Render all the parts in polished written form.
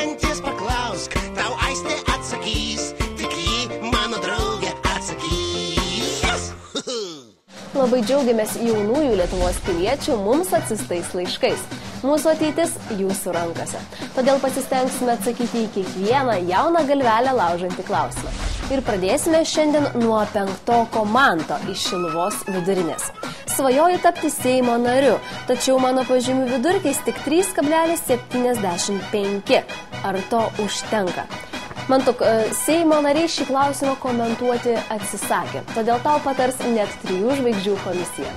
anties paklausk, tau Aistė atsakys, tik ji mano draugė atsakys. Labai džiaugiamės jaunųjų Lietuvos piliečių mums atsistais laiškais. Mūsų ateitis jūsų rankose. Todėl pasistengsime atsakyti į kiekvieną jauną galvelę laužantį klausimą. Ir pradėsime šiandien nuo 5 Manto iš Šiluvos vidurinės. Svajoju tapti Seimo nariu, tačiau mano pažymių vidurkis tik 3,75. Ar to užtenka? Mantuk, Seimo nariai šį klausimą komentuoti atsisakė, todėl tau patars net 3 žvaigždžių komisija.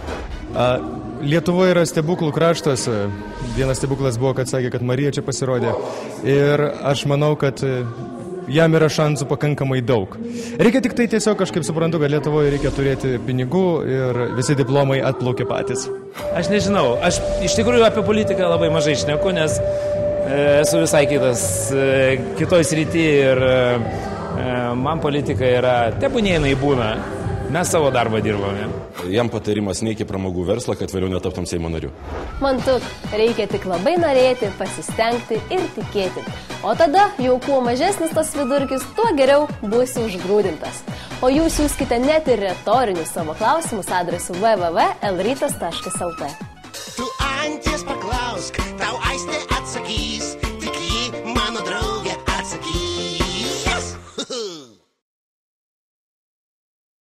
Lietuvoje yra stebuklų kraštas. Vienas stebuklas buvo, kad sakė, kad Marija čia pasirodė. Ir aš manau, kad jam yra šansų pakankamai daug. Reikia tik tai tiesiog, aš kaip suprantu, kad Lietuvoje reikia turėti pinigų ir visi diplomai atplaukia patys. Aš nežinau, aš iš tikrųjų apie politiką labai mažai šneku, nes esu visai kitoj srity ir man politika yra, tebūnė jinai būna, mes savo darbą dirbame. Jam patarimas neiki pramogų verslą, kad vėliau netaptum Seimo nariu. Mantuk, reikia tik labai norėti, pasistengti ir tikėti. O tada jau kuo mažesnis tas vidurkis, tuo geriau būsi užgrūdintas. O jūs siųskite net ir retorinius savo klausimus adresu www.lrytas.lt.